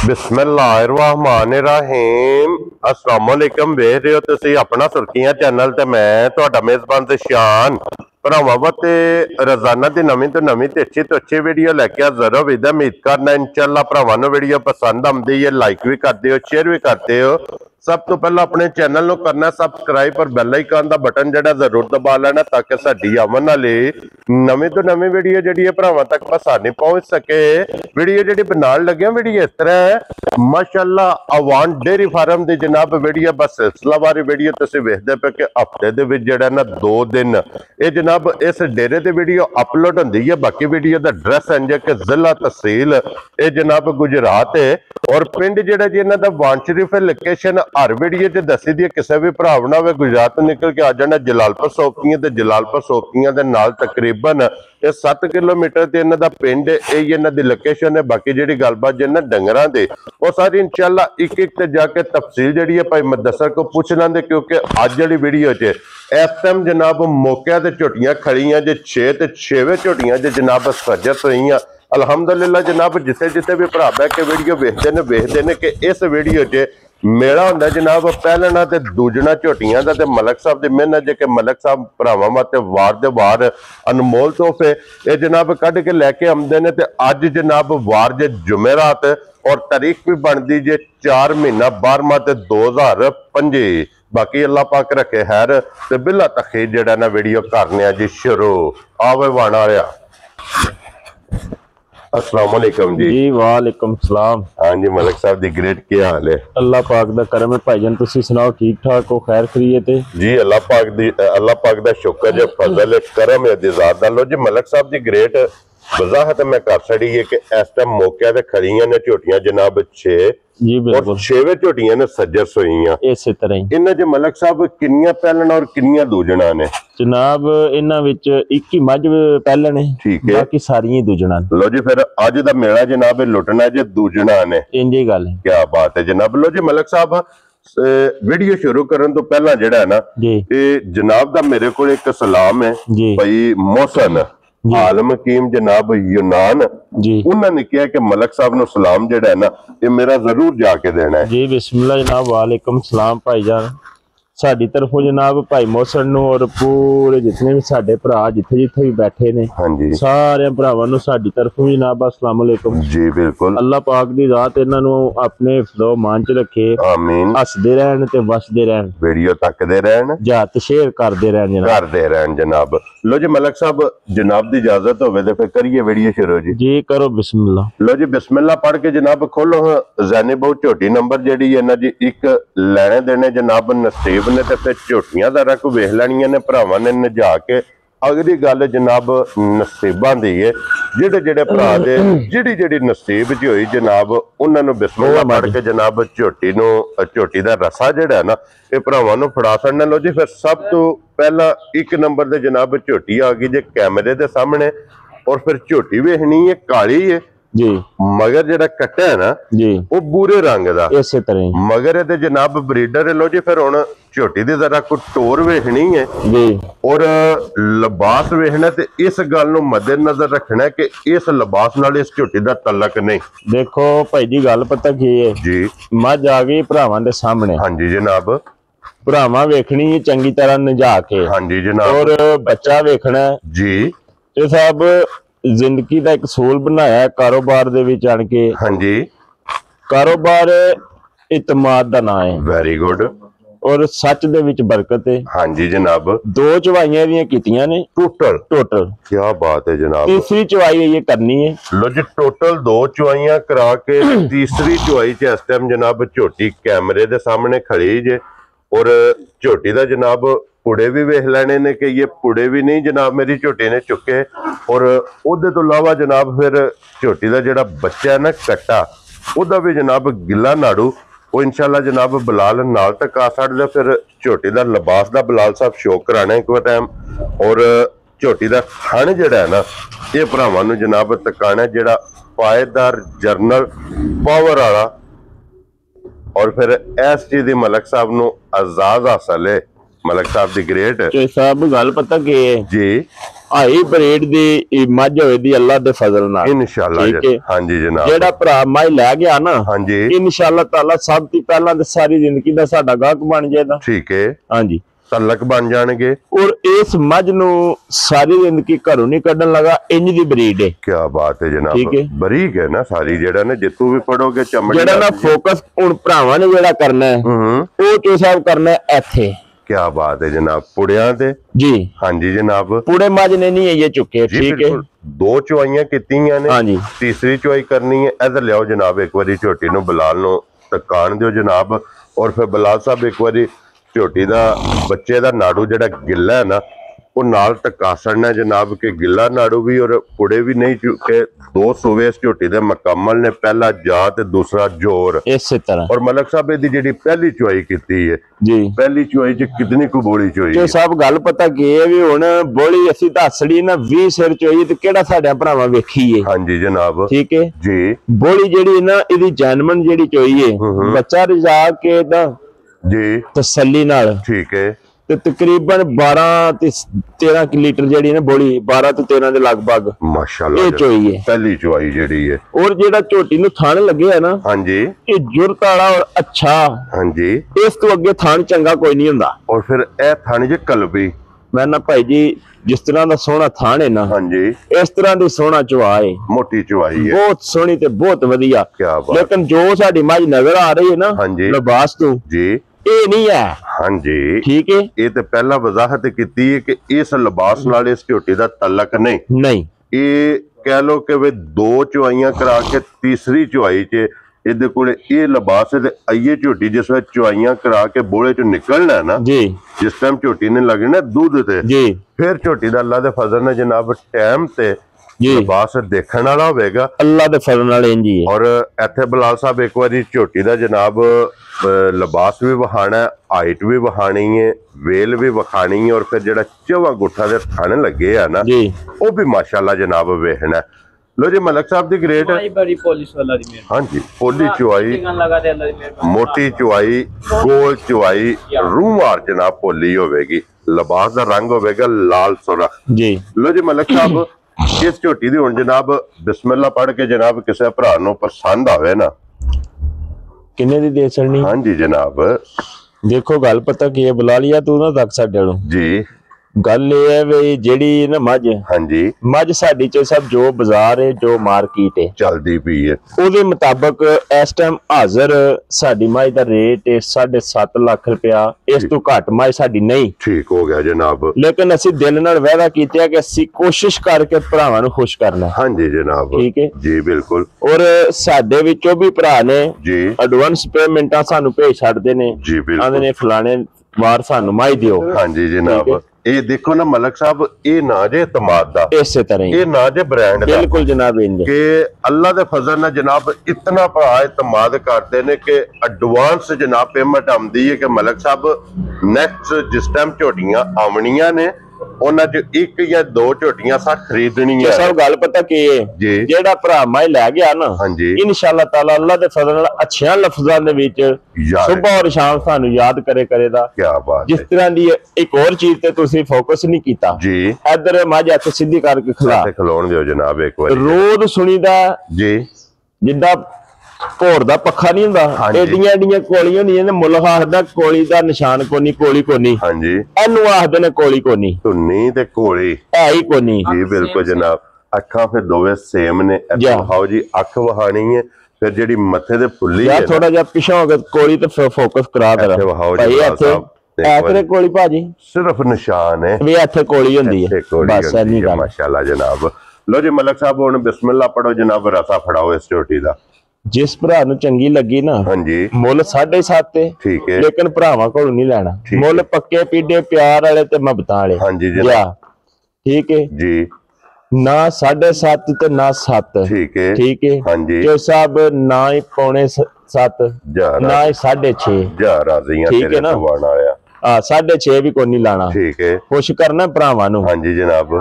बिस्मिल्लाहिर्रहमानिर्रहीम अस्सलाम वालेकुम। वेख रहे हो तुसी अपना सुर्खियां चैनल ते मैं तुहाडा मेजबान शान भरावां ते रोजाना की नवीं तो नवीं ते अच्छी वीडियो लैके हाजिर हो। उम्मीद करना इंशाअल्लाह भरावां नूं वीडियो पसंद आउंदी है, लाइक भी करते हो, शेयर भी करते हो। सब तो पहला अपने चैनल को करना सबसक्राइब और बैल आइकन का बटन जड़ा जरूर दबा लेना ताकि साडी आवन वाली नवीं तो नवीं वीडियो जी भरावां तक आसानी पहुंच सके। वीडियो जी बनाने लगे वीडियो इस तरह है माशाअल्लाह अवान डेयरी फार्म की जनाब वीडियो बस सिलसिलावारी वीडियो तुसीं वेखदे पे कि हफ्ते दे विच जिहड़ा ना 2 दिन ये जनाब इस डेरे ते वीडियो अपलोड होंदी है। बाकी वीडियो का एड्रैस है कि जिला तहसील ये जनाब गुजरात है और पिंड जिहड़ा जी इन्हां दा वान शरीफ लोकेशन हर वीडियो च दसी दी। किसी भी भरा ना होवे गुजरात तो निकल के आ जाना जलालपुर सोपकियां ते जलालपुर सोपकियां दे नाल तकरीबन 7 किलोमीटर ते इन्हां दा पिंड है, इन्हां दी लोकेशन है। बाकी जिहड़ी गलबात जिन्हां डंगरां दे वो सारी इंशाअल्लाह एक एक ते जाके तफसील जिहड़ी है भाई मुदस्सर को पूछ लेंदे क्योंकि अज जिहड़ी वीडियो च इस टाइम जनाब मौके ते झोटियां खड़ियां जे 6 ते 6वें झोटियां जे जनाब सजत होईयां। अलहमदुलिल्लाह जनाब जिथे जिथे भी भरा बह के वीडियो वेखते हैं कि इस वीडियो च मेला होंदा जनाब पहलना ते दूजना झोटियां दा ते मलक साहब दी मेहनत जे कि मलक साहब भरावां वास्ते वार दे वार अनमोल तोहफे ये जनाब कढ़ के लैके आउंदे ने। ते अज जनाब वार जे जुमेरात और तारीख भी बनती जे 4 महीना 12वां ते 2025। बाकी अल्लाह पाक रखे खैर ते बिला तखीर जेड़ा ना वीडियो करने जी शुरू आवे वाणा रहा। अस्सलाम वालेकुम जी। वालेकुम सलाम। हाँ जी मलिक साहब दी ग्रेट क्या हाल है? अल्लाह पाक दा करम है भाईजान, तुसी सुनाओ ठीक ठाक हो, खैर खैरियत है जी? अल्लाह पाक दा शुक्र है, फजल है, करम है, ज़ात दा। लो जी मलिक साहब दी ग्रेट वजाहत मैं कर छड़ी है कि इस टाइम मौके ते खड़ियां ने झोटियां जनाब 6 जी बिल्कुल, और 6वें झोटियां ने सज्जर सोईयां। इसी तरह ही इन्हां च मलिक साहब किन्नियां पहलण और किन्नियां दूजणा ने? जनाब इन्हां विच एक ही मझ पहलण है, ठीक है, बाकी सारियां दूजणा। लो जी फिर अज दा मेला जनाब लुटना जे दूजणा ने। इंजी गल है, क्या बात है जनाब। लो जी मलिक साहब वीडियो शुरू करने तो पहला जेड़ा है ना ये जनाब दा मेरे को एक सलाम है भाई मोहसन आलम हकीम जनाब यूनान जी, उन्होंने कहा कि मलिक साहब नो सलाम जेड़ा है ना ये मेरा जरूर जाके देना है जी। बिस्मिल्लाह जनाब, वालेकुम सलाम भाईजान। साडी तरफों जनाब भाई मोहसन नूं और पूरे जितने भी साडे भरा जिथे जिथे भी बैठे ने हाँ जी सारे भरावां नूं साडी तरफों जनाब अस्सलाम वालेकुम जी। बिल्कुल, अल्लाह पाक दी रात इन्हां नूं अपने हिफ्ज़ो मान च रखे, आमीन। हसदे रहन ते वसदे रहन, वीडियो तकदे रहन, जात शेयर करदे रहन जनाब। लो जी मलिक साहब जनाब दी इजाजत होवे ते फिर करिए वीडियो शुरू जी। जी करो बिस्मिल्लाह। लो जी बिस्मिल्लाह पढ़ के जनाब खोलो ज़ैनी बहुत झोटी नंबर जेडी है ना जी एक लेने देने जनाब नसीब ने ते फिर झोटियां दा रख वेख लैनियां ने भरावां ने नजा के। अगली गल जनाब नसीबां दी है, जेडे जेडे भरा दे जेडी जेडी नसीब च होई जनाब उन्हां नूं बिस्मिल्लाह पढ़ के जनाब झोटी दा रसा जेड़ा है ना ये भरावां नूं फड़ा छड़ना। लो जी फिर सब तो पहला एक नंबर दे जनाब झोटी आ गई जे कैमरे दे सामने और फिर झोटी वेखनी है काली है जी, मगर जेड़ा कट्टा है ना जी वो बूरे रंग दा इसे तरह मगर ये जनाब ब्रीडर है। लो जी फिर हुण झोटी दी जरा कोई टोर वेखनी है जी और लिबास वेखना ते इस गल नूं मद्देनजर रखना है कि इस लिबास नाल इस झोटी दा तलक नहीं। देखो भाई जी गल पता की है जी, मझ आ गई भरावां दे सामने, हाँ जी जनाब, भरावां वेखनी चंगी तरह नजा के, हाँ जी जनाब, और बच्चा वेखना जी। ते साहब जिंदगी का एक सूल बनाया कारोबार दे विच आण के, हाँ जी, कारोबार इतमाद दा नाम है। वेरी गुड, और सच दे विच बरकत है। हाँ जी जनाब, 2 चवाइयां भी कीतियां ने टोटल क्या बात है जनाब। तीसरी चवाई ये करनी है। लो जी टोटल 2 चवाइयां करा के तीसरी चवाई च इस टाइम जनाब झोटी कैमरे दे सामने खड़ी जे और झोटी दा जनाब पुड़े भी वेख लेने ने कि ये पुड़े भी नहीं जनाब मेरी झोटी ने चुके और उहदे तो इलावा जनाब फिर झोटी दा जेड़ा बच्चा है ना कट्टा उहदा भी जनाब गिला नाड़ू वो इंशाल्लाह जनाब बिलाल नाल तक आ सकदा। फिर झोटी दा लिबास दा बिलाल साहब शो कराना एक टाइम और झोटी दा थन जेड़ा है ना ये भरावां नूं जनाब तकाना जेड़ा पायदार जर्नल पावर वाला और फिर इस चीज दी मलिक साहब नूं आजाद हासिल है। मलिक साहब दी ग्रेट साहब गल पता की है जी, ਹਾਈ ਬਰੀਡ ਦੀ ਮੱਝ ਹੋਵੇ ਦੀ ਅੱਲਾ ਦੇ ਫਜ਼ਲ ਨਾਲ ਇਨਸ਼ਾਅੱਲਾ ਜੀ। ਹਾਂਜੀ ਜਨਾਬ, ਜਿਹੜਾ ਭਰਾ ਮੱਝ ਲੈ ਗਿਆ ਨਾ, ਹਾਂਜੀ ਇਨਸ਼ਾਅੱਲਾ ਤਾਲਾ ਸਭ ਤੋਂ ਪਹਿਲਾਂ ਤੇ ਸਾਰੀ ਜ਼ਿੰਦਗੀ ਦਾ ਸਾਡਾ ਗਾਹਕ ਬਣ ਜਾਏਗਾ। ਠੀਕ ਹੈ, ਹਾਂਜੀ ਤਲਕ ਬਣ ਜਾਣਗੇ। ਔਰ ਇਸ ਮੱਝ ਨੂੰ ਸਾਰੀ ਜ਼ਿੰਦਗੀ ਘਰੋਂ ਨਹੀਂ ਕੱਢਣ ਲਗਾ, ਇੰਜ ਦੀ ਬਰੀਡ ਹੈ। ਕੀ ਬਾਤ ਹੈ ਜਨਾਬ, ਬਰੀਕ ਹੈ ਨਾ ਸਾਰੀ, ਜਿਹੜਾ ਨਾ ਜਿੱਤੂ ਵੀ ਪੜੋਗੇ ਚਮੜੀ ਜਿਹੜਾ ਨਾ ਫੋਕਸ ਹੁਣ ਭਰਾਵਾਂ ਨੇ ਜਿਹੜਾ ਕਰਨਾ ਹੈ ਉਹ ਚੋ ਸਾਹਿਬ ਕਰਨਾ ਹੈ ਇੱਥੇ। ਕੀ ਬਾਤ ਹੈ ਜਨਾਬ, ਪੁੜਿਆਂ ਤੇ ਜੀ। ਹਾਂਜੀ ਜਨਾਬ, ਪੁੜੇ ਮੱਝ ਨੇ ਨਹੀਂ ਇਹ ਚੁੱਕੇ। ਠੀਕ ਹੈ, 2 ਚੁਆਈਆਂ ਕੀਤੀਆਂ ਨੇ। ਹਾਂਜੀ, ਤੀਸਰੀ ਚੁਆਈ ਕਰਨੀ ਹੈ। ਇਧਰ ਲਿਆਓ ਜਨਾਬ, ਇੱਕ ਵਾਰੀ ਝੋਟੀ ਨੂੰ ਬਲਾਲ ਨੂੰ ਤਕਾਣ ਦਿਓ ਜਨਾਬ, ਔਰ ਫਿਰ ਬਲਾਲ ਸਾਹਿਬ ਇੱਕ ਵਾਰੀ ਝੋਟੀ ਦਾ ਬੱਚੇ ਦਾ ਨਾੜੂ ਜਿਹੜਾ ਗਿੱਲਾ ਹੈ ਨਾ ਉਹ ਨਾਲ ਟਕਾ ਛੱਡਣਾ ਜਨਾਬ, ਕਿ ਗਿੱਲਾ ਨਾੜੂ ਵੀ ਔਰ ਪੁੜੇ ਵੀ ਨਹੀਂ ਚੁੱਕੇ। 2 ਸੂਵੇ ਇਸ ਝੋਟੀ ਦੇ ਮੁਕੰਮਲ ਨੇ, ਪਹਿਲਾ ਜਾ ਤੇ ਦੂਸਰਾ ਜੋਰ, ਇਸੇ ਤਰ੍ਹਾਂ। ਔਰ ਮਲਕ ਸਾਹਿਬ ਇਹਦੀ ਜਿਹੜੀ ਪਹਿਲੀ ਚੁਆਈ ਕੀਤੀ ਹੈ ਜੀ, ਪਹਿਲੀ ਚੁਆਈ ਚ ਕਿਤਨੀ ਕੁ ਬੋਲੀ ਚੋਈ ਤੇ ਸਭ ਗੱਲ ਪਤਾ ਕੀ ਹੈ ਵੀ ਹੁਣ ਬੋਲੀ ਅਸੀਂ ਦੱਸੜੀ ਨਾ 20 ਸਿਰ ਚੋਈ ਤੇ ਕਿਹੜਾ ਸਾਡਾ ਭਰਾਵਾਂ ਵੇਖੀਏ। ਹਾਂਜੀ ਜਨਾਬ, ਠੀਕ ਹੈ ਜੀ। ਬੋਲੀ ਜਿਹੜੀ ਨਾ ਇਹਦੀ ਜੈਨਮਨ ਜਿਹੜੀ ਚੋਈ ਹੈ, ਬੱਚਾ ਰਜਾ ਕੇ ਦਾ ਜੀ ਤਸੱਲੀ ਨਾਲ। ਠੀਕ ਹੈ, ਤੇ ਤਕਰੀਬਨ 12 ਤੇ 13 ਲੀਟਰ ਜਿਹੜੀ ਨਾ ਬੋਲੀ 12 ਤੋਂ 13 ਦੇ ਲਗਭਗ ਮਾਸ਼ਾਅੱਲਾ ਇਹ ਚੋਈ ਹੈ, ਪਹਿਲੀ ਚੋਈ ਜਿਹੜੀ ਹੈ। ਔਰ ਜਿਹੜਾ ਝੋਟੀ ਨੂੰ ਥਣ ਲੱਗਿਆ ਨਾ, ਹਾਂਜੀ, ਇਹ ਜੁਰਤ ਵਾਲਾ ਔਰ ਅੱਛਾ। ਹਾਂਜੀ, ਇਸ ਤੋਂ ਅੱਗੇ ਥਣ ਚੰਗਾ ਕੋਈ ਨਹੀਂ ਹੁੰਦਾ। ਔਰ ਫਿਰ ਇਹ ਥਣ ਜੇ ਕਲਬੀ, ਮੈਂ ਨਾ ਭਾਈ ਜੀ ਜਿਸ ਤਰ੍ਹਾਂ ਦਾ ਸੋਹਣਾ ਥਣ ਹੈ ਨਾ, ਹਾਂਜੀ, ਇਸ ਤਰ੍ਹਾਂ ਦੀ ਸੋਹਣਾ ਚੁਆ ਹੈ, ਮੋਟੀ ਚੁਆਈ ਹੈ, ਬਹੁਤ ਸੋਹਣੀ ਤੇ ਬਹੁਤ ਵਧੀਆ। ਲੇਕਿਨ ਜੋ ਸਾਡੀ ਮੱਝ ਨਜ਼ਰ ਆ ਰਹੀ ਹੈ ਨਾ ਲਿਬਾਸ ਤੋਂ ਜੀ, ਇਹ ਨਹੀਂ ਹੈ। ਹਾਂਜੀ, ਠੀਕ ਹੈ, ਇਹ ਤੇ ਪਹਿਲਾਂ ਵਜ਼ਾਹਤ ਕੀਤੀ ਹੈ ਕਿ ਇਸ ਲਿਬਾਸ ਨਾਲ ਇਸ ਝੋਟੀ ਦਾ ਤਲਕ ਨਹੀਂ। ਇਹ ਕਹਿ ਲੋ ਕਿ ਵੀ 2 ਚੁਆਈਆਂ ਕਰਾ ਕੇ ਤੀਸਰੀ ਚੁਆਈ 'ਚ ਇਹਦੇ ਕੋਲੇ ਇਹ ਲਿਬਾਸ ਤੇ ਆਈਏ ਝੋਟੀ ਜਿਸ ਵਿੱਚ ਚੁਆਈਆਂ ਕਰਾ ਕੇ ਬੋਲੇ 'ਚੋਂ ਨਿਕਲਣਾ ਨਾ ਜੀ, ਜਿਸ ਟਾਈਮ ਝੋਟੀ ਨੇ ਲੱਗਣਾ ਦੁੱਧ ਤੇ ਜੀ, ਫਿਰ ਝੋਟੀ ਦਾ ਅੱਲਾ ਦੇ ਫਜ਼ਲ ਨਾਲ ਜਨਾਬ ਟਾਈਮ ਤੇ ਲਿਬਾਸ ਦੇਖਣ ਵਾਲਾ ਹੋਵੇਗਾ, ਅੱਲਾ ਦੇ ਫਜ਼ਲ ਨਾਲ ਇੰਜ ਹੀ ਹੈ। ਔਰ ਇੱਥੇ ਬਲਾਲ ਸਾਹਿਬ ਇੱਕ ਵਾਰੀ ਝੋਟੀ ਦਾ ਜਨਾਬ ਲਿਬਾਸ ਵੀ ਵਹਾਣਾ, ਹਾਈਟ ਵੀ ਵਹਾਣੀ ਹੈ, ਵੇਲ ਵੀ ਵਖਾਣੀ ਹੈ, ਔਰ ਫਿਰ ਜਿਹੜਾ 4 ਗੁੱਠਾ ਦੇ ਥਣ ਲੱਗੇ ਆ ਨਾ ਉਹ ਵੀ ਮਾਸ਼ਾਅੱਲਾ ਜਨਾਬ ਵੇਖਣਾ। लो जी मलक साहब दी ग्रेट है, बड़ी पॉलिश वाला दी मेरे। हां जी, पोली चुआई, मोटी चुआई, गोल चुआई, रूमार जनाब पोली होवेगी, लिबास दा रंग होवेगा लाल सुरख जी। लो जी मलक साहब इस झोटी दी हुण जनाब बिस्मिल्लाह पढ़ के जनाब किसी भरा नूं पसंद आवे ना, किन्ने दी दे छड़नी? हां जी जनाब, देखो गल पता की है, बुला लिया तू ना तक साडे नु जी। गल ये है भी जेड़ी ना मझ, हाँ जी, मझ साडी च सब जो बाजार है जो मार्केट है चलदी पई है ओदे मुताबिक इस टाइम हाजिर साडी मझ दा रेट है 7.5 लाख रुपया। इस तो घट मझ साडी नहीं। ठीक हो गया जनाब, लेकिन असी दिल नाल वादा कीता कि असी कोशिश करके भरावां नूं खुश करना। हाँ जी जनाब, ठीक है जी, बिल्कुल। और साडे विचों भी भरा ने जी एडवांस पेमेंटां सानूं भेज छड्डदे ने जी, बिल्कुल, आंदे ने फलाने वार सानूं मझ दिओ। हाँ जी जनाब, ये देखो ना मलक साहब, ये ना जे इतमाद दा, इसे तरह ये ना जे ब्रांड दा, बिल्कुल जनाब, इंज के अल्लाह दे फजल ना जनाब इतना भरा इतमाद करते ने कि एडवांस जनाब पेमेंट आंदी है कि मलक साहब नेक्स्ट जिस टाइम झोटियां आवणियां ने ਉਹਨਾਂ ਚ 1 ਜਾਂ 2 ਝੋਟੀਆਂ ਸਾ ਖਰੀਦਣੀਆਂ। ਸਭ ਗੱਲ ਪਤਾ ਕੀ ਹੈ ਜੀ, ਜਿਹੜਾ ਭਰਾ ਮੈਂ ਲੈ ਗਿਆ ਨਾ, ਹਾਂਜੀ, ਇਨਸ਼ਾਅੱਲਾ ਤਾਲਾ ਅੱਲਾ ਦੇ ਫਜ਼ਲ ਨਾਲ ਅੱਛਿਆਂ ਲਫ਼ਜ਼ਾਂ ਦੇ ਵਿੱਚ ਸੁਬਹ ਔਰ ਸ਼ਾਮ ਸਾਨੂੰ ਯਾਦ ਕਰੇਗਾ। ਕੀ ਬਾਤ ਹੈ। ਜਿਸ ਤਰ੍ਹਾਂ ਦੀ ਇੱਕ ਹੋਰ ਚੀਜ਼ ਤੇ ਤੁਸੀਂ ਫੋਕਸ ਨਹੀਂ ਕੀਤਾ ਜੀ, ਇੱਧਰ ਮੱਝ ਹੱਥ ਸਿੱਧੀ ਕਰਕੇ ਖਲਾਉਣ ਦਿਓ ਜਨਾਬ ਇੱਕ ਵਾਰੀ। ਰੋਜ਼ ਸੁਣੀਦਾ ਜੀ ਜਿੱਦਾਂ ਘੋੜ ਦਾ ਪੱਖਾ ਨਹੀਂ ਹੁੰਦਾ, ਏਡੀਆਂ ਏਡੀਆਂ ਕੋਲੀਆਂ ਹੁੰਦੀਆਂ ਨੇ, ਮੁੱਲ ਆਖਦਾ ਕੋਲੀ ਦਾ ਨਿਸ਼ਾਨ ਕੋਨੀ, ਕੋਲੀ ਕੋਨੀ, ਹਾਂਜੀ, ਇਹਨੂੰ ਆਖਦੇ ਨੇ ਕੋਲੀ ਕੋਨੀ, ਧੁੰਨੀ ਤੇ ਕੋਲੀ ਹੈ ਹੀ ਕੋਨੀ ਜੀ, ਬਿਲਕੁਲ ਜਨਾਬ। ਅੱਖਾਂ ਫਿਰ ਦੋਵੇਂ ਸੇਮ ਨੇ। ਦਿਖਾਓ ਜੀ, ਅੱਖ ਵਹਾਣੀ ਹੈ, ਫਿਰ ਜਿਹੜੀ ਮੱਥੇ ਦੇ ਫੁੱਲੀ ਹੈ ਥੋੜਾ ਜਿਹਾ ਪਿਛਾ ਹੋ ਗਿਆ ਕੋਲੀ ਤੇ ਫੋਕਸ ਕਰਾ ਦੇ ਭਾਈ। ਇੱਥੇ ਐਕਰੇ ਕੋਲੀ ਭਾਜੀ ਸਿਰਫ ਨਿਸ਼ਾਨ ਹੈ ਵੀ ਇੱਥੇ ਕੋਲੀ ਹੁੰਦੀ ਹੈ, ਬਸ ਨਹੀਂ ਗੱਲ। ਮਾਸ਼ਾਅੱਲਾ ਜਨਾਬ। ਲੋ ਜੀ ਮਲਕ ਸਾਹਿਬ ਹੁਣ ਬਿਸਮਿल्लाह ਪੜੋ ਜਨਾਬ, ਰਸਾ ਫੜਾਓ ਇਸ ਝੋਟੀ ਦਾ। जिस भरा नूं चंगी लगी ना, हाँ जी, मुल 7.5, ठीक है, लेकिन भरावां कोलों नहीं लेना, मुल पक्के पीडे प्यार वाले ते मुहब्बतां वाले। हाँ जी जनाब, ठीक है जी, ना 7.5 ते ना 7, ठीक है, ठीक है, हाँ जी, जो साहब ना ही 6.25 ना ही 6.5 जा राज़ियां, ठीक है ना, हां 6.5 भी कोई नहीं लाना, ठीक है, खुश करना भरावां नूं। हाँ जी जनाब,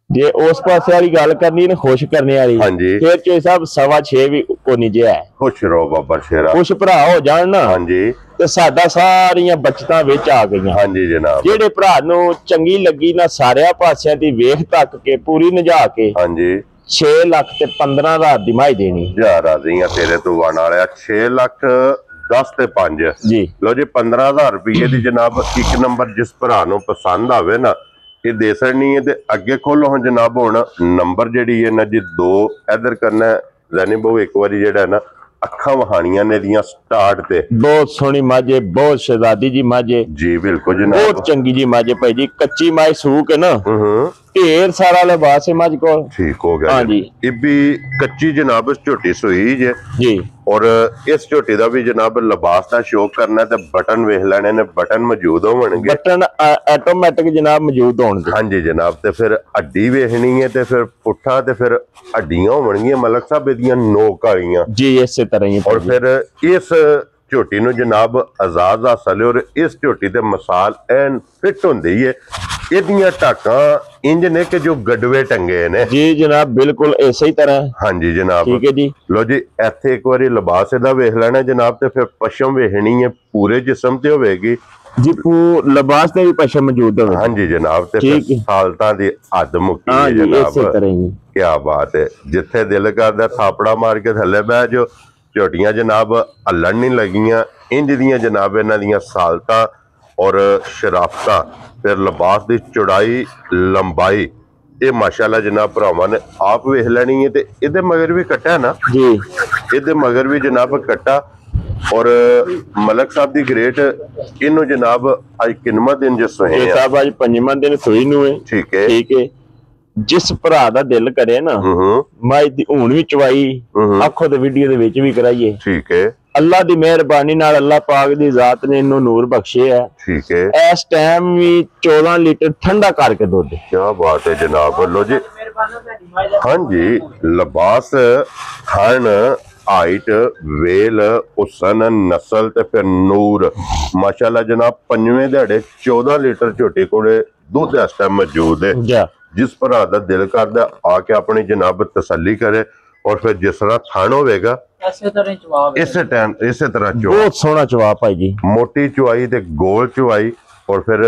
जे उस पासे वाली गल करनी ना खुश करने वाली, हाँ जी, फिर चोई साहब 6.25 भी कोनी जे है। खुश रहो बाबा शेरा, खुश भरा हो जान ना, हाँ जी, ਤੇ ਸਾਡਾ ਸਾਰੀਆਂ ਬਚਤਾਂ ਵਿੱਚ ਆ ਗਈਆਂ। ਹਾਂਜੀ ਜਨਾਬ। ਜਿਹੜੇ ਭਰਾ ਨੂੰ ਚੰਗੀ ਲੱਗੀ ਨਾ ਸਾਰਿਆਂ ਪਾਸਿਆਂ ਦੀ ਵੇਖ ਤੱਕ ਕੇ ਪੂਰੀ ਨਜਾ ਕੇ ਹਾਂਜੀ 6 ਲੱਖ ਤੇ 15,000 ਦੀ ਮਾਈ ਦੇਣੀ। ਜਾ ਰਾਜ਼ੀ ਆ ਤੇਰੇ ਤੋਂ ਵਾਣ ਵਾਲਿਆ। 6 ਲੱਖ 10 ਤੇ 5 ਜੀ। ਲੋ ਜੀ 15,000 ਰੁਪਏ ਦੀ ਜਨਾਬ ਇੱਕ ਨੰਬਰ ਜਿਸ ਭਰਾ ਨੂੰ ਪਸੰਦ ਆਵੇ ਨਾ ਇਹ ਦੇ ਸਕਣੀ ਹੈ। ਤੇ ਅੱਗੇ ਖੋਲੋ ਹੁਣ ਜਨਾਬ ਹੁਣ ਨੰਬਰ ਜਿਹੜੀ ਹੈ ਨਾ ਜੀ 2 ਇਧਰ ਕਰਨਾ ਜ਼ੈਨੀ ਬਹੁ ਇੱਕ ਵਾਰੀ ਜਿਹੜਾ ਨਾ ਅੱਖਾਂ ਵਹਾਣੀਆਂ ਨੇ ਦੀਆਂ ਸਟਾਰਟ ਤੇ ਬਹੁਤ ਸੋਹਣੀ ਮਾਝੇ ਬਹੁਤ ਸ਼ਹਿਜ਼ਾਦੀ ਜੀ ਮਾਝੇ ਜੀ ਬਿਲਕੁਲ ਜਨਾਬ ਬਹੁਤ ਚੰਗੀ ਜੀ ਮਾਝੇ ਭਾਈ ਜੀ ਕੱਚੀ ਮਾਈ ਸੂਕ ਹੈ ਨਾ ਢੇਰ ਸਾਰਾ ਲਿਬਾਸ ਹੈ ਮੱਝ ਕੋਲ। ਠੀਕ ਹੋ ਗਿਆ ਹਾਂਜੀ ਇਹ ਵੀ ਕੱਚੀ ਜਨਾਬ ਝੋਟੀ ਸੂਈ ਜੇ ਜੀ। ਔਰ ਇਸ ਝੋਟੀ ਦਾ ਵੀ ਜਨਾਬ ਲਿਬਾਸ ਦਾ ਸ਼ੌਕ ਕਰਨਾ ਤੇ ਬਟਨ ਵੇਖ ਲੈਣੇ ਨੇ ਬਟਨ ਮੌਜੂਦ ਹੋਣਗੇ ਬਟਨ ਆਟੋਮੈਟਿਕ ਜਨਾਬ ਮੌਜੂਦ ਹੋਣਗੇ। ਹਾਂਜੀ ਜਨਾਬ ਤੇ ਫਿਰ ਹੱਡੀ ਵੇਖਣੀ ਹੈ ਤੇ ਫਿਰ ਪੁੱਠਾ ਤੇ ਫਿਰ ਹੱਡੀਆਂ ਹੋਣਗੀਆਂ ਮਲਕ ਸਾਹਿਬ ਇਹਦੀਆਂ ਨੋਕ ਵਾਲੀਆਂ ਜੀ ਇਸੇ ਤਰ੍ਹਾਂ ਹੀ। ਔਰ ਫਿਰ ਇਸ ਝੋਟੀ ਨੂੰ ਜਨਾਬ ਆਜ਼ਾਦ ਹਾਸਲ ਹੈ ਔਰ ਇਸ ਝੋਟੀ ਤੇ ਮਿਸਾਲ ਐਨ ਫਿੱਟ ਹੁੰਦੀ ਹੈ। ਇਹਦੀਆਂ ਟਾਕਾਂ ਇੰਜ ਨੇ ਕਿ ਜੋ ਗੜਵੇ ਟੰਗੇ ਨੇ ਜੀ ਜਨਾਬ ਬਿਲਕੁਲ ਇਸੇ ਹੀ ਤਰ੍ਹਾਂ। ਹਾਂਜੀ ਜਨਾਬ ਠੀਕ ਹੈ ਜੀ। ਲੋ ਜੀ ਇੱਥੇ ਇੱਕ ਵਾਰੀ ਲਿਬਾਸ ਇਹਦਾ ਵੇਖ ਲੈਣਾ ਜਨਾਬ ਤੇ ਫਿਰ ਪਸ਼ਮ ਵੇਖਣੀ ਹੈ ਪੂਰੇ ਜਿਸਮ ਤੇ ਹੋਵੇਗੀ ਜੀ ਲਿਬਾਸ ਤੇ ਵੀ ਪਸ਼ਮ ਮੌਜੂਦ ਹੋਵੇ। ਹਾਂਜੀ ਜਨਾਬ ਤੇ ਫਿਰ ਹਾਲਤਾਂ ਦੀ ਹੱਦ ਮੁੱਕੀ ਹੈ ਜਨਾਬ। ਇਸੇ ਤਰ੍ਹਾਂ ਹੀ ਕੀ ਬਾਤ ਹੈ। ਜਿੱਥੇ ਦਿਲ ਕਰਦਾ ਥਾਪੜਾ ਮਾਰ ਕੇ ਥੱਲੇ ਬਹਿ ਜੋ ਝੋਟੀਆਂ ਜਨਾਬ ਹੱਲਣ ਨਹੀਂ ਲੱਗੀਆਂ ਇੰਜ ਦੀਆਂ ਜਨਾਬ ਇਹਨਾਂ ਦੀਆਂ ਸਾਲਤਾਂ ਔਰ ਸ਼ਰਾਫਤਾਂ ਫਿਰ ਲਿਬਾਸ ਦੀ ਚੌੜਾਈ ਲੰਬਾਈ ਇਹ ਮਾਸ਼ਾਅੱਲਾ ਜਨਾਬ ਭਰਾਵਾਂ ਨੇ ਆਪ ਵੇਖ ਲੈਣੀ ਹੈ। ਤੇ ਇਹਦੇ ਮਗਰ ਵੀ ਕੱਟਾ ਨਾ ਜੀ ਇਹਦੇ ਮਗਰ ਵੀ ਜਨਾਬ ਕੱਟਾ ਔਰ ਮਲਕ ਸਾਹਿਬ ਦੀ ਗ੍ਰੇਟ ਇਹਨੂੰ ਜਨਾਬ ਅੱਜ ਕਿੰਨਵਾਂ ਦਿਨ ਜਿਸ ਹੋਏ ਆ ਸਾਹਿਬ ਅੱਜ 5ਵਾਂ ਦਿਨ ਸੂਈ ਨੂੰ ਹੈ। ਠੀਕ ਹੈ ਠੀਕ ਹੈ। ਜਿਸ ਭਰਾ ਦਾ ਦਿਲ ਕਰੇ ਨਾ ਮਾਈ ਦੀ ਹੁਣ ਵੀ ਚਵਾਈ ਆਖੋ ਤੇ ਵੀਡੀਓ ਦੇ ਵਿੱਚ ਵੀ ਕਰਾਈਏ। ਠੀਕ ਹੈ। ਅੱਲਾ ਦੀ ਮਿਹਰਬਾਨੀ ਨਾਲ ਅੱਲਾ ਪਾਕ ਦੀ ਜ਼ਾਤ ਨੇ ਇਹਨੂੰ ਨੂਰ ਬਖਸ਼ਿਆ। ਠੀਕ ਹੈ। ਇਸ ਟਾਈਮ ਵੀ 14 ਲੀਟਰ ਠੰਡਾ ਕਰਕੇ ਦੁੱਧ। ਕੀ ਬਾਤ ਹੈ ਜਨਾਬ। ਲੋ ਜੀ ਹਾਂਜੀ ਲਿਬਾਸ ਖਾਣ ਹਾਈਟ ਵੇਲ ਹੁਸਨ ਨਸਲ ਤੇ ਫਿਰ ਨੂਰ ਮਾਸ਼ਾਅੱਲਾ ਜਨਾਬ 5ਵੇਂ ਦਿਹਾੜੇ 14 ਲੀਟਰ ਝੋਟੀ ਕੋਲੇ ਦੁੱਧ ਇਸ ਟਾਈਮ ਮੌਜੂਦ ਹੈ। ਜਿਸ ਭਰਾ ਦਾ ਦਿਲ ਕਰਦਾ ਆ ਕੇ ਆਪਣੀ ਜਨਾਬ ਤਸੱਲੀ ਕਰੇ ਔਰ ਫਿਰ ਜਿਸ ਤਰ੍ਹਾਂ ਥਣ ਹੋਵੇਗਾ ਇਸੇ ਤਰ੍ਹਾਂ ਜਵਾਬ ਇਸੇ ਤਰ੍ਹਾਂ ਬਹੁਤ ਸੋਹਣਾ ਜਵਾਬ ਭਾਈ ਜੀ। ਮੋਟੀ ਚੁਆਈ ਤੇ ਗੋਲ ਚੁਆਈ ਔਰ ਫਿਰ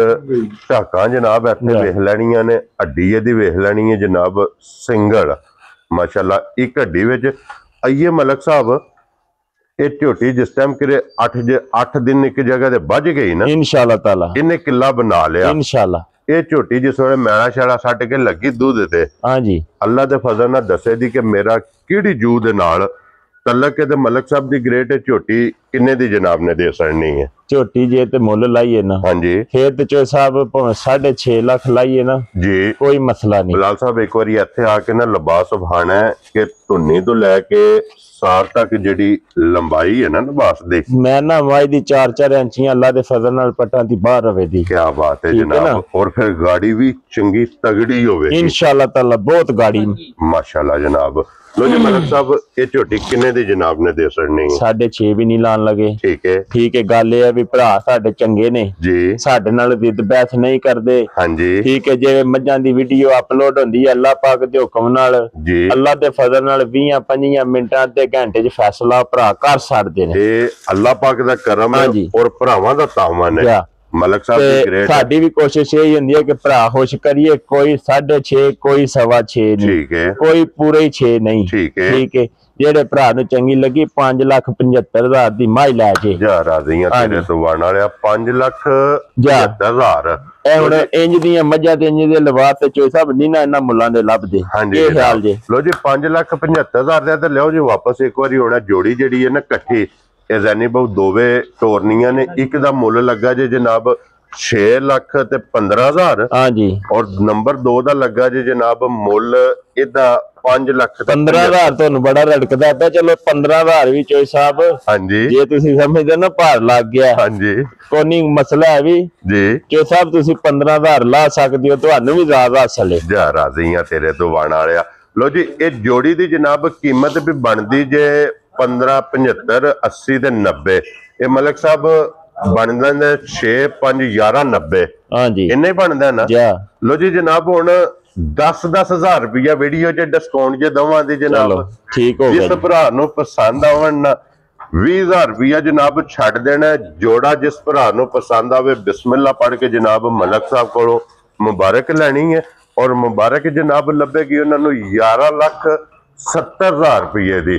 ਢਾਕਾਂ ਜਨਾਬ ਇੱਥੇ ਵੇਖ ਲੈਣੀਆਂ ਨੇ ਹੱਡੀ ਇਹਦੀ ਵੇਖ ਲੈਣੀ ਹੈ ਜਨਾਬ ਸਿੰਗਲ ਮਾਸ਼ਾਅੱਲਾ ਇੱਕ ਹੱਡੀ ਵਿੱਚ ਆਈਏ ਮਲਕ ਸਾਹਿਬ ਇਹ ਝੋਟੀ ਜਿਸ ਟਾਈਮ ਕਿਰੇ 8 ਦਿਨ ਇੱਕ ਜਗ੍ਹਾ ਤੇ ਵੱਜ ਗਈ ਨਾ ਇਨਸ਼ਾਅੱਲਾ ਤਾਲਾ ਇਹਨੇ ਕਿੱਲਾ ਬਣਾ ਲਿਆ ਇਨਸ਼ਾਅੱਲਾ। ਇਹ ਝੋਟੀ ਜਿਸ ਵੇਲੇ ਮੈਲਾ ਛਾਲਾ ਸੱਟ ਕੇ ਲੱਗੀ ਦੁੱਧ ਤੇ ਹਾਂਜੀ ਅੱਲਾ ਦੇ ਫਜ਼ਲ ਨਾਲ ਦੱਸੇ ਦੀ ਕਿ ਮੇਰਾ ਕਿਹੜੀ ਜੂ ਦੇ ਨਾਲ ਤਲਕ ਹੈ ਤੇ ਮਲਕ ਸਾਹਿਬ ਦੀ ਗ੍ਰੇਟ ਝੋਟੀ ਕਿੰਨੇ ਦੀ ਜਨਾਬ ਨੇ ਦੇ ਸਕਣੀ ਹੈ। ਝੋਟੀ ਜੇ ਤੇ ਮੁੱਲ ਲਾਈਏ ਨਾ ਹਾਂਜੀ ਫੇਰ ਤੇ ਚੋ ਸਾਹਿਬ 6.5 ਲੱਖ ਲਾਈਏ ਨਾ ਜੀ ਕੋਈ ਮਸਲਾ ਨਹੀਂ। ਬਲਾਲ ਸਾਹਿਬ ਇੱਕ ਵਾਰੀ ਇੱਥੇ ਆ ਕੇ ਨਾ ਲਿਬਾਸ ਵਹਾਣਾ ਹੈ ਕਿ ਧੁੰਨੀ ਤੋਂ ਲੈ ਕੇ ਸਾਰ ਤੱਕ ਜਿਹੜੀ ਲੰਬਾਈ ਹੈ ਨਾ ਲਿਬਾਸ ਦੀ ਮੈਂ ਨਾ ਵਾਈ ਦੀ 4-4 ਇੰਚੀਆਂ ਅੱਲਾ ਦੇ ਫਜ਼ਲ ਨਾਲ ਪਟਾਂ ਦੀ ਬਾਹਰ ਰਵੇ ਦੀ। ਕੀ ਬਾਤ ਹੈ ਜਨਾਬ। ਔਰ ਫਿਰ ਗਾੜੀ ਵੀ ਚੰਗੀ ਤਗੜੀ ਹੋਵੇ ਇਨਸ਼ਾਅੱਲਾ ਤਾਲਾ ਬਹੁਤ ਗਾੜੀ ਮਾਸ਼ਾਅੱਲਾ ਜਨਾਬ। ਲੋ ਜੀ ਮਲਕ ਸਾਹਿਬ ਇਹ ਝੋਟੀ ਕਿੰਨੇ ਦੀ ਜਨਾਬ ਨੇ ਦੇ ਸਕਣੀ ਹੈ। 6.5 ਵੀ ਨਹੀਂ ਲਾਣ ਲਗੇ। ਠੀਕ ਹੈ ਠੀਕ ਹੈ। ਗੱਲ ਇਹ ਹੈ ਵੀ ਭਰਾ ਸਾਡੇ ਚੰਗੇ ਨੇ ਜੀ ਸਾਡੇ ਨਾਲ ਵਿਦ ਬੈਠ ਨਹੀਂ ਕਰਦੇ। ਹਾਂਜੀ ਠੀਕ ਹੈ। ਜਿਵੇਂ ਮੱਝਾਂ ਦੀ ਵੀਡੀਓ ਅਪਲੋਡ ਹੁੰਦੀ ਹੈ ਅੱਲਾਹ ਪਾਕ ਦੇ ਹੁਕਮ ਨਾਲ ਜੀ ਅੱਲਾਹ ਦੇ ਫਜ਼ਲ ਨਾਲ 20-25 ਮਿੰਟਾਂ ਤੇ ਘੰਟੇ 'ਚ ਫੈਸਲਾ ਭਰਾ ਕਰ ਛੱਡਦੇ ਨੇ। ਇਹ ਅੱਲਾਹ ਪਾਕ ਦਾ ਕਰਮ ਹੈ ਔਰ ਭਰਾਵਾਂ ਦਾ ਤਾਮਨ ਹੈ ਮਲਕ ਸਾਹਿਬ ਦੀ ਗ੍ਰੇਟ। ਸਾਡੀ ਵੀ ਕੋਸ਼ਿਸ਼ ਇਹ ਹੁੰਦੀ ਹੈ ਕਿ ਭਰਾ ਖੁਸ਼ ਕਰੀਏ ਕੋਈ 6.5 ਕੋਈ 6.25 ਨਹੀਂ ਠੀਕ ਹੈ ਕੋਈ ਪੂਰੇ 6 ਨਹੀਂ ਠੀਕ ਹੈ। ਜਿਹੜੇ ਭਰਾ ਨੂੰ ਚੰਗੀ ਲੱਗੀ 5,75,000 ਦੀ ਮਾਈ ਲੈ ਜੇ ਜਾ ਰਾਜ਼ੀਆਂ ਤੇਰੇ ਤੋਂ ਵਾਣ ਵਾਲਿਆ 5,75,000। ਇਹ ਹੁਣ ਇੰਜ ਦੀਆਂ ਮੱਝਾਂ ਤੇ ਇੰਜ ਦੇ ਲਿਬਾਸ ਤੇ ਚੋਈ ਸਾਹਿਬ ਨਹੀਂ ਨਾ ਇਹਨਾਂ ਮੁੱਲਾਂ ਦੇ ਲੱਭਦੇ। ਹਾਂਜੀ ਇਹ ਖਿਆਲ ਜੇ ਲੋ ਜੀ 5,75,000 ਦਾ ਤੇ ਲਿਓ ਜੀ ਵਾਪਸ ਇੱਕ ਵਾਰੀ ਹੋਣਾ ਜੋੜੀ ਜਿਹੜੀ ਹੈ ਨਾ ਇਕੱਠੀ ਇਹ ਜ਼ੈਨੀ ਬਹੁ ਦੋਵੇਂ ਤੋਰਨੀਆਂ ਨੇ ਇੱਕ ਦਾ ਮੁੱਲ ਲੱਗਾ ਜੇ ਜਨਾਬ 6 ਲੱਖ ਤੇ 15,000 ਹਾਂਜੀ ਔਰ ਨੰਬਰ 2 ਦਾ ਲੱਗਾ ਜੇ ਜਨਾਬ ਮੁੱਲ ਇਹਦਾ 5 ਲੱਖ 15,000 ਤੁਹਾਨੂੰ ਬੜਾ ਰੜਕਦਾ ਪਿਆ। ਚਲੋ 15,000 ਵੀ ਚੋਈ ਸਾਹਿਬ ਹਾਂਜੀ ਜੇ ਤੁਸੀਂ ਸਮਝਦੇ ਨਾ ਭਾਰ ਲੱਗ ਗਿਆ ਹਾਂਜੀ ਕੋਈ ਮਸਲਾ ਹੈ ਵੀ ਜੀ ਚੋਈ ਸਾਹਿਬ ਤੁਸੀਂ 15,000 ਲਾ ਸਕਦੇ ਹੋ ਤੁਹਾਨੂੰ ਵੀ ਜ਼ਿਆਦਾ ਅਸਲ ਹੈ। ਜਾ ਰਾਜ਼ੀਆਂ ਤੇਰੇ ਤੋਂ ਵਾਣ ਵਾਲਿਆ। ਲੋ ਜੀ ਇਹ ਜੋੜੀ ਦੀ ਜਨਾਬ ਕੀਮਤ ਵੀ ਬਣਦੀ ਜੇ 15, 75, 80 ਤੇ 90 ਇਹ ਮਲਕ ਸਾਹਿਬ ਬਣ ਜਾਂਦੇ 6, 5, 11, 90 ਹਾਂਜੀ ਇੰਨੇ ਬਣਦਾ ਨਾ। ਲੋ ਜੀ ਜਨਾਬ ਹੁਣ 10,000 ਰੁਪਇਆ ਵੀਡੀਓ 'ਚ ਡਿਸਕਾਊਂਟ ਜੇ ਦਵਾਂ ਦੀ ਜਨਾਬ ਠੀਕ ਹੋ ਗਿਆ। ਜਿਸ ਭਰਾ ਨੂੰ ਪਸੰਦ ਆਵਣ ਨਾ 20,000 रुपया जनाब छड़ देना। जोड़ा जिस भरा नूं पसंद आवे बिस्मिल्लाह पढ़ के जनाब मलक साहब कोलों मुबारक लैनी है। और मुबारक जनाब लभेगी उन्होंने 11,70,000 रुपये की।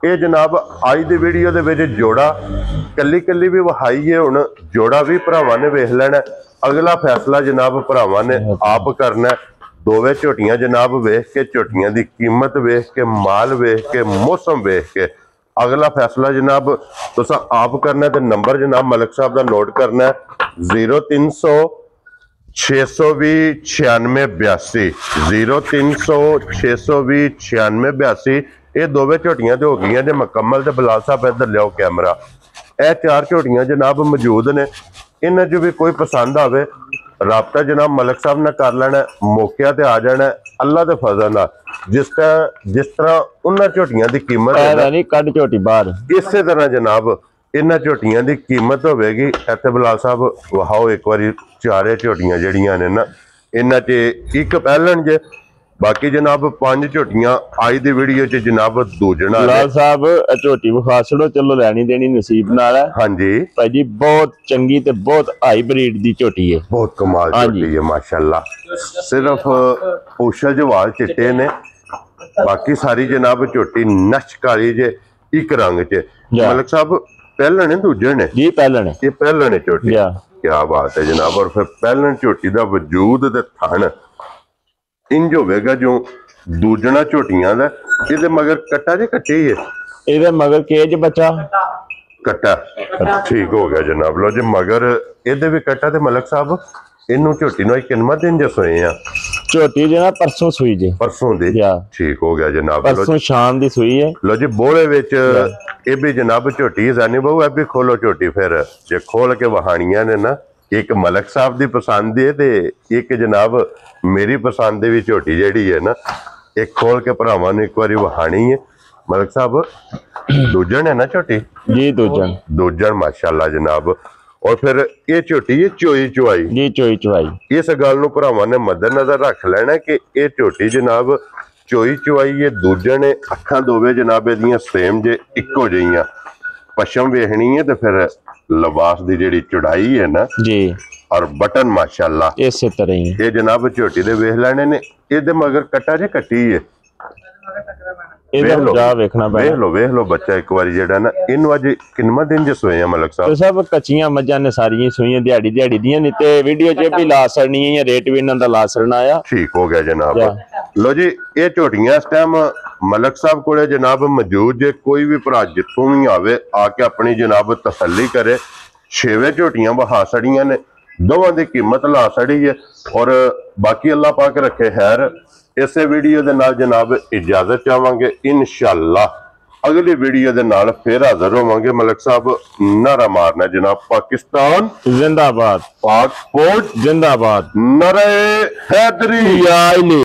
ये जनाब अज की वीडियो दे विच जोड़ा कली कली भी वहाई है, हुण जोड़ा भी भरावां ने वेख लेना। अगला फैसला जनाब भरावां ने आप करना। दोवे झोटियां जनाब वेख के, झोटियां की कीमत वेख के, माल वेख के, मौसम वेख के अगला फैसला जनाब तुसां आप करना। तो नंबर जनाब मलक साहब का नोट करना 0300 620 9682 0300 620 9682। ये दोवे झोटियां तो हो गई जे मुकम्मल। तो बिलाल साहब इधर लियाओ कैमरा। यह 4 झोटियां जनाब मौजूद ने। इन्हां चों भी कोई पसंद आवे राबता जनाब मलक साहब ने कर लेना। मौके ते आ जाना अल्लाह के फजल नाल। जिस तरह उन्हां झोटियां की कीमत है कट झोटी बाहर, इसे तरह जनाब इन्हां झोटियां की कीमत होगी। इत्थे बिलाल साहब वहाओ एक बारी चारे झोटियां जड़ियां ने ना, इन्हां च एक पहलन जे, बाकी जनाब 5 झोटियां आज दी वीडियो च जनाब दूजना। बिलाल साहब झोटी विखा छड़ो, चलो लैनी देनी नसीब नाल है। हाँ जी भाई जी बहुत चंगी ते बहुत हाई ब्रीड दी झोटी है, बहुत कमाल झोटी है माशाल्लाह। सिर्फ उछल जवाल चिट्टे ने, बाकी सारी जनाब झोटी नच काली जे एक रंग च। मलक साहब पहलन है दूजे ने जी? पहलन है, ये पहलन है झोटी। क्या बात है जनाब। और फिर पहलन झोटी का वजूद ते थन इंज होगा जो दूजना झोटियां दा। इहदे मगर कट्टा जे कट्टे ही है, इहदे मगर केज बच्चा कट्टा ठीक हो गया जनाब। लो जी मगर इहदे भी कट्टा। ते मलक साहब इनू झोटी नु किन्ना दिन जे सोए आ? झोटी जो ना परसों सुई जे, परसों दी ठीक हो गया जनाब। परसों शाम दी सुई है। लो जी बोले विच ये भी जनाब झोटी जानी बहु है भी खोलो झोटी। फिर जे खोल के वहानियां ने ना, एक मलक साहब की पसंद है ते एक जनाब मेरी पसंद भी झोटी जेड़ी है ना, एक खोल के भरावां ने एक बारी वहानी है। मलक साहब दूजन है ना झोटी जी? दूजन माशाल्लाह जनाब। और फिर ये झोटी है चोई चुआई जी? चोई चुआई। इस गल नूं भरावां ने मद्देनजर रख लेना कि ये झोटी जनाब चोई चुआई है। दूजन है, अखां दोवे जनाब इहदियां सेम जे इक्को जिहियां। पशम वेखनी है तो फिर लिबास की जिहड़ी चौड़ाई है ना जी और बटन माशाल्लाह इस तरह ही ये जनाब झोटी दे वेख लेने ने। इहदे मगर कट्टा जे कट्टी है, वेख लो बच्चा एक बार जेड़ा ना। इनू अज किन्ना दिन जे सोए हैं मलक साहब? तो सब कच्चियां मज्जां ने सारियां सोईयां दिहाड़ी दिहाड़ी दियां नहीं ते वीडियो च भी ला सड़नी है, रेट भी इन्हां दा ला सड़ना आया। ठीक हो गया जनाब। लो जी ये झोटियां इस टाइम मलक साहब कोले जनाब मौजूद जे। कोई भी भरा जिथों भी आवे आके अपनी जनाब तसल्ली करे। 6 झोटियां बहा सड़ियां ने, दोवां दी कीमत ला सड़ी है। और बाकी अल्लाह पाक रखे खैर। इसे वीडियो दे नाल जनाब इजाजत चाहांगे। इंशाअल्लाह अगली वीडियो दे नाल फिर हाजिर होवांगे। मलक साहब नारा मारना जनाब पाकिस्तान जिंदाबाद, पाक फौज जिंदाबाद, नारे हैदरी।